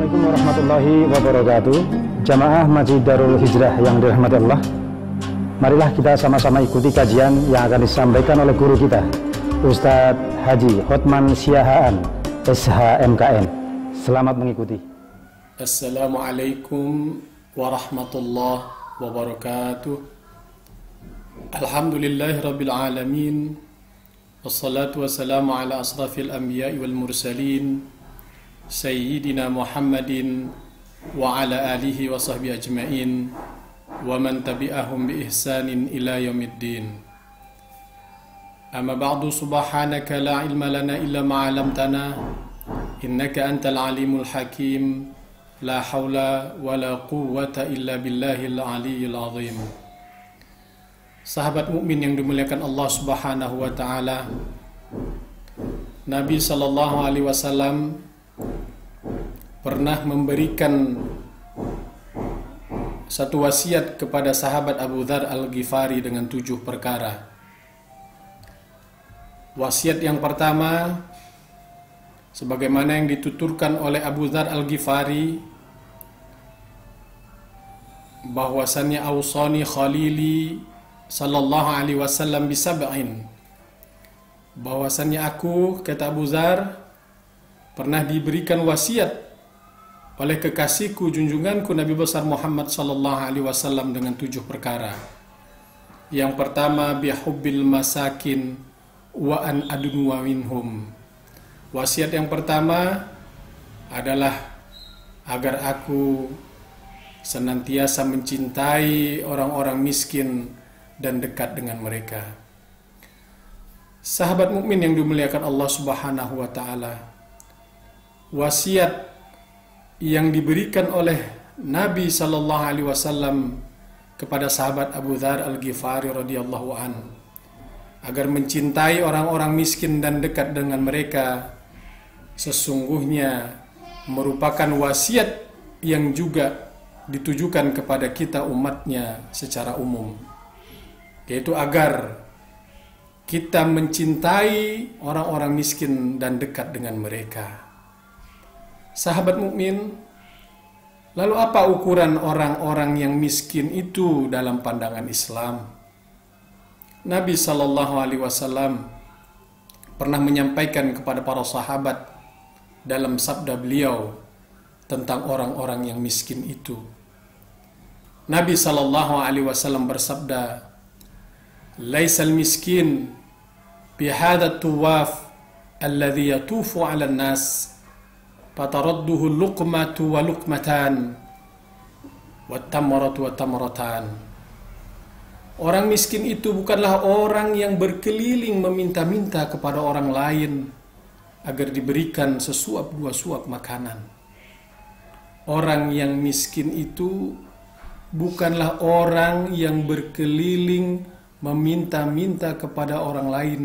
Assalamualaikum warahmatullahi wabarakatuh. Jamaah Masjid Darul Hijrah yang dirahmati Allah, marilah kita sama-sama ikuti kajian yang akan disampaikan oleh guru kita, Ustadz Haji Hotman Siahaan, SHMKN. Selamat mengikuti. Assalamualaikum warahmatullahi wabarakatuh. Alhamdulillahi rabbil alamin. Wassalatu wassalamu ala asrafil anbiya'i wal mursalin, Sayyidina Muhammadin wa ala alihi wa sahbihi ajma'in wa man tabi'ahum bi ihsanin ila yaumiddin. Amma ba'du, subhanaka la ilma lana illa ma 'allamtana innaka antal alimul hakim. La haula wa la quwwata illa billahil aliyyil azim. Sahabat mukmin yang dimuliakan Allah Subhanahu wa taala, Nabi sallallahu alaihi wasallam pernah memberikan satu wasiat kepada sahabat Abu Dzar Al-Ghifari dengan 7 perkara. Wasiat yang pertama, sebagaimana yang dituturkan oleh Abu Dzar Al-Ghifari, bahwasannya ausani khalili sallallahu alaihi wasallam bisab'in, bahwasannya aku, kata Abu Dzar, pernah diberikan wasiat oleh kekasihku, junjunganku Nabi besar Muhammad sallallahu alaihi wasallam dengan 7 perkara. Yang pertama, bihubbil masakin wa an adnuwa minhum. Wasiat yang pertama adalah agar aku senantiasa mencintai orang-orang miskin dan dekat dengan mereka. Sahabat mukmin yang dimuliakan Allah Subhanahu wa taala, wasiat yang diberikan oleh Nabi sallallahu alaihi wasallam kepada sahabat Abu Dzar Al-Ghifari radhiyallahu an agar mencintai orang-orang miskin dan dekat dengan mereka, sesungguhnya merupakan wasiat yang juga ditujukan kepada kita umatnya secara umum, yaitu agar kita mencintai orang-orang miskin dan dekat dengan mereka. Sahabat mukmin, lalu apa ukuran orang-orang yang miskin itu dalam pandangan Islam? Nabi sallallahu alaihi wasallam pernah menyampaikan kepada para sahabat dalam sabda beliau tentang orang-orang yang miskin itu. Nabi sallallahu alaihi wasallam bersabda, "Laisal miskin bihadha tuwaf alladhi yatufu 'alan nas fataradduhu luqmatu wa luqmatan wa tamratu wa tamratan." Orang miskin itu bukanlah orang yang berkeliling meminta-minta kepada orang lain agar diberikan sesuap 2 suap makanan. Orang yang miskin itu bukanlah orang yang berkeliling meminta-minta kepada orang lain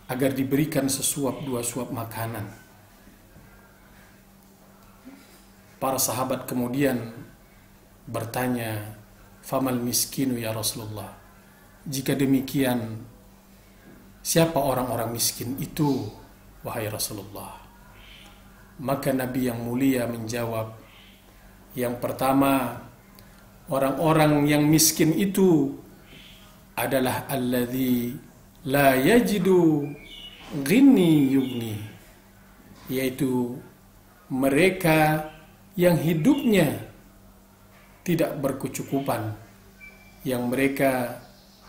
agar diberikan sesuap 2 suap makanan. Para sahabat kemudian bertanya, "Famal miskinu ya Rasulullah?" Jika demikian, siapa orang-orang miskin itu, wahai Rasulullah? Maka Nabi yang mulia menjawab, yang pertama, orang-orang yang miskin itu adalah alladzi la yajidu ghini yugni, yaitu mereka yang hidupnya tidak berkecukupan, yang mereka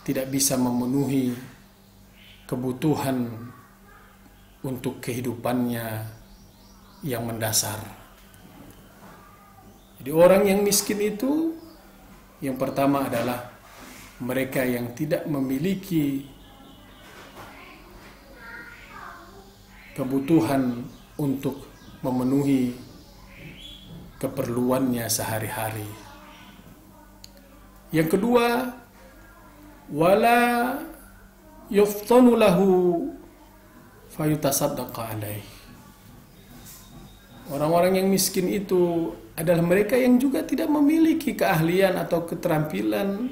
tidak bisa memenuhi kebutuhan untuk kehidupannya yang mendasar. Jadi orang yang miskin itu yang pertama adalah mereka yang tidak memiliki kebutuhan untuk memenuhi keperluannya sehari-hari. Yang kedua, wala yuftanu lahu fayutasaddaqa alaih. Orang-orang yang miskin itu adalah mereka yang juga tidak memiliki keahlian atau keterampilan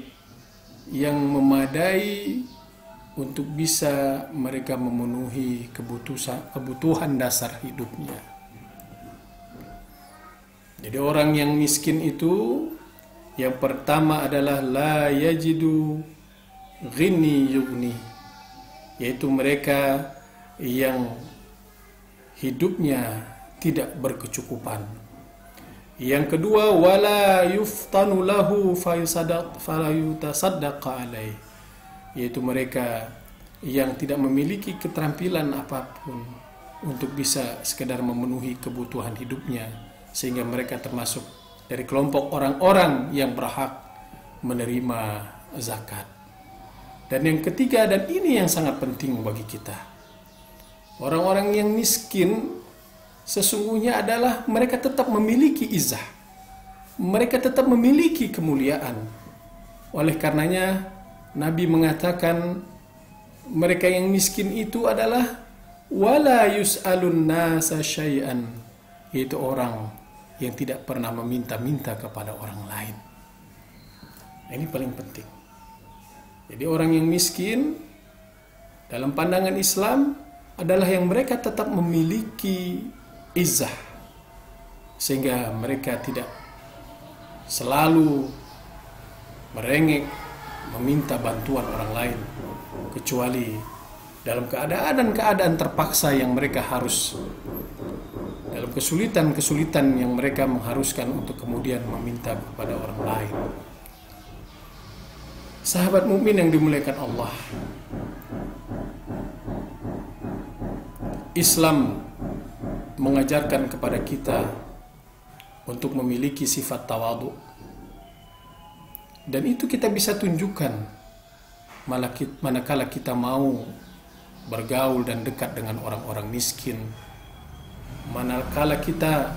yang memadai untuk bisa mereka memenuhi kebutuhan dasar hidupnya. Jadi orang yang miskin itu yang pertama adalah la yajidu ghini yughni, yaitu mereka yang hidupnya tidak berkecukupan. Yang kedua, wala yuftanu lahu fayutasaddaqa alaih, yaitu mereka yang tidak memiliki keterampilan apapun untuk bisa sekedar memenuhi kebutuhan hidupnya, sehingga mereka termasuk dari kelompok orang-orang yang berhak menerima zakat. Dan yang ketiga, dan ini yang sangat penting bagi kita, orang-orang yang miskin sesungguhnya adalah mereka tetap memiliki izah, mereka tetap memiliki kemuliaan. Oleh karenanya Nabi mengatakan mereka yang miskin itu adalah wala yus'alun nasa syai'an, yaitu orang yang tidak pernah meminta-minta kepada orang lain. Nah, ini paling penting. Jadi orang yang miskin dalam pandangan Islam adalah yang mereka tetap memiliki izzah, sehingga mereka tidak selalu merengek meminta bantuan orang lain, kecuali dalam keadaan terpaksa yang mereka harus, dalam kesulitan yang mereka mengharuskan untuk kemudian meminta kepada orang lain. Sahabat mukmin yang dimuliakan Allah, Islam mengajarkan kepada kita untuk memiliki sifat tawadhu, dan itu kita bisa tunjukkan manakala kita mau bergaul dan dekat dengan orang-orang miskin, manakala kita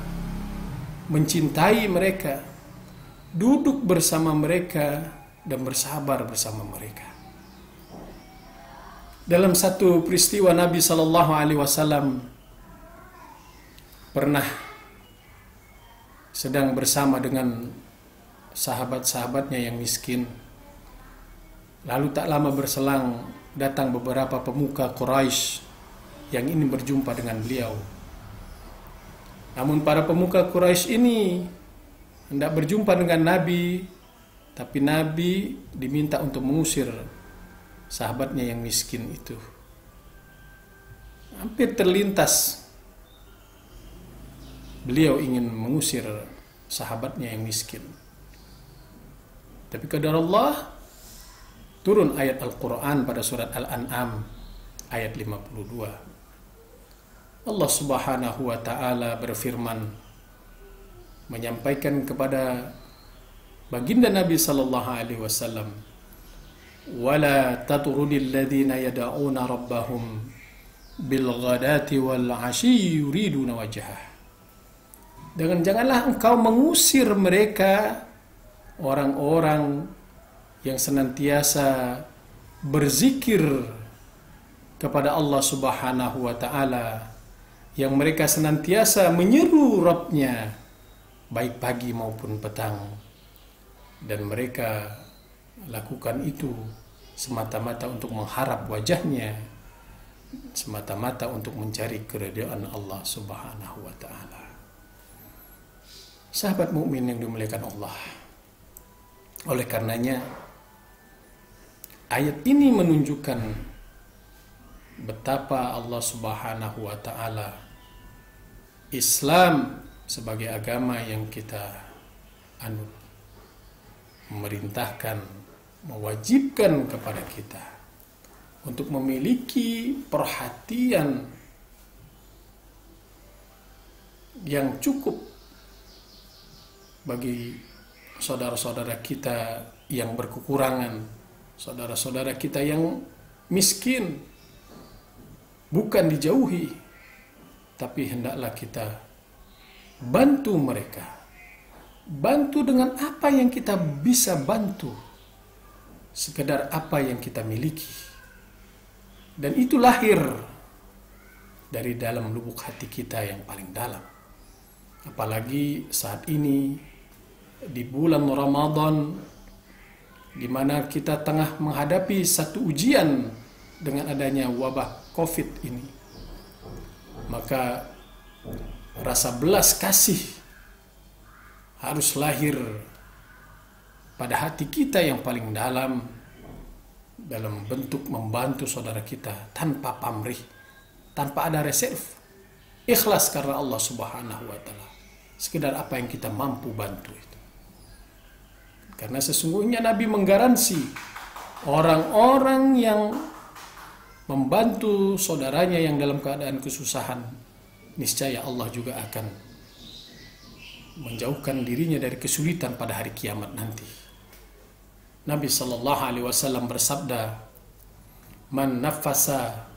mencintai mereka, duduk bersama mereka dan bersabar bersama mereka. Dalam satu peristiwa Nabi Shallallahu Alaihi Wasallam pernah sedang bersama dengan sahabat-sahabatnya yang miskin. Lalu tak lama berselang datang beberapa pemuka Quraisy yang ingin berjumpa dengan beliau. Namun para pemuka Quraisy ini hendak berjumpa dengan Nabi, tapi Nabi diminta untuk mengusir sahabatnya yang miskin itu. Hampir terlintas beliau ingin mengusir sahabatnya yang miskin. Tapi qadar Allah, turun ayat Al-Quran pada surat Al-An'am ayat 52. Allah Subhanahu wa ta'ala berfirman, menyampaikan kepada baginda Nabi sallallahu alaihi wasallam, wala tatrudil ladzina yad'una rabbahum bil ghadati wal 'ashyi yuriduna wajhah. Dan janganlah engkau mengusir mereka, orang-orang yang senantiasa berzikir kepada Allah Subhanahu wa ta'ala, yang mereka senantiasa menyeru Rabbnya baik pagi maupun petang, dan mereka lakukan itu semata-mata untuk mengharap wajahnya, semata-mata untuk mencari keridhaan Allah Subhanahu wa ta'ala. Sahabat mukmin yang dimuliakan Allah, oleh karenanya ayat ini menunjukkan betapa Allah Subhanahu wa ta'ala, Islam sebagai agama yang kita anut, memerintahkan, mewajibkan kepada kita untuk memiliki perhatian yang cukup bagi saudara-saudara kita yang berkekurangan, saudara-saudara kita yang miskin. Bukan dijauhi, tapi hendaklah kita bantu mereka. Bantu dengan apa yang kita bisa bantu, sekedar apa yang kita miliki. Dan itu lahir dari dalam lubuk hati kita yang paling dalam. Apalagi saat ini di bulan Ramadan, di mana kita tengah menghadapi satu ujian dengan adanya wabah COVID ini, maka rasa belas kasih harus lahir pada hati kita yang paling dalam bentuk membantu saudara kita tanpa pamrih, tanpa ada reserve, ikhlas karena Allah Subhanahu wa Ta'ala, sekedar apa yang kita mampu bantu itu. Karena sesungguhnya Nabi menggaransi orang-orang yang membantu saudaranya yang dalam keadaan kesusahan, niscaya Allah juga akan menjauhkan dirinya dari kesulitan pada hari kiamat nanti. Nabi sallallahu alaihi wasallam bersabda, "Man nafasa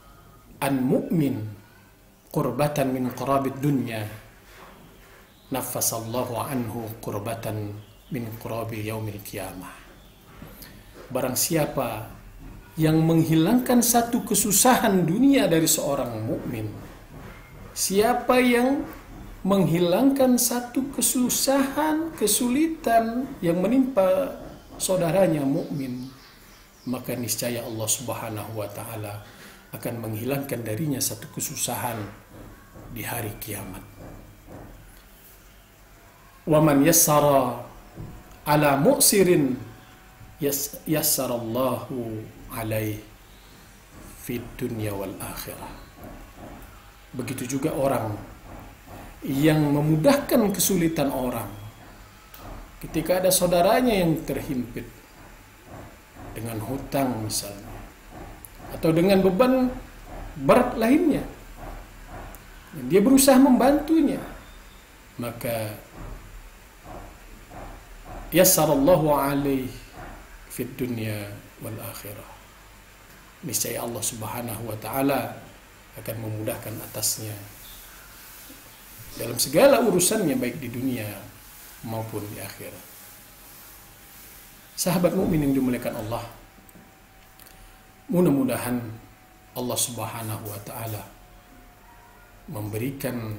an mu'min qurbatan min qurabid dunya, nafasallahu anhu qurbatan min qurabi yaumil qiyamah." Barang siapa yang menghilangkan satu kesusahan dunia dari seorang mukmin, siapa yang menghilangkan satu kesusahan, kesulitan yang menimpa saudaranya mukmin, maka niscaya Allah Subhanahu wa Ta'ala akan menghilangkan darinya satu kesusahan di hari kiamat. Wa man yassara ala mu'sirin yassarallahu alaih fid dunya wal akhirah. Begitu juga orang yang memudahkan kesulitan orang ketika ada saudaranya yang terhimpit dengan hutang misalnya, atau dengan beban berat lainnya, dan dia berusaha membantunya, maka yassarallahu alaihi fid dunya wal akhirah. Niscaya Allah Subhanahu wa Ta'ala akan memudahkan atasnya dalam segala urusannya, baik di dunia maupun di akhirat. Sahabat mukmin yang dimuliakan Allah, mudah-mudahan Allah Subhanahu wa Ta'ala memberikan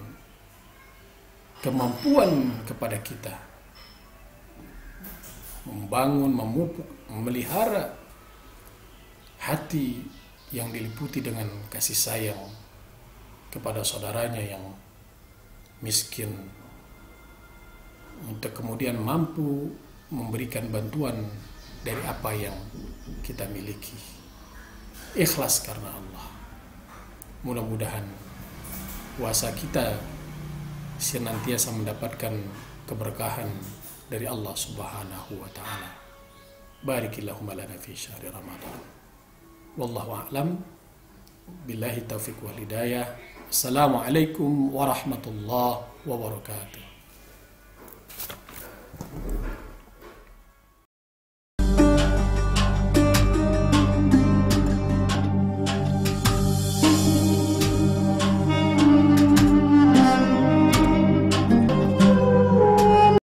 kemampuan kepada kita membangun, memupuk, memelihara hati yang diliputi dengan kasih sayang kepada saudaranya yang miskin, untuk kemudian mampu memberikan bantuan dari apa yang kita miliki, ikhlas karena Allah. Mudah-mudahan puasa kita senantiasa mendapatkan keberkahan dari Allah Subhanahu wa Ta'ala. Barikillahumma lana fi syahri Ramadan. Wallahu a'lam. Billahi taufiq wal hidayah. Assalamualaikum warahmatullahi wabarakatuh.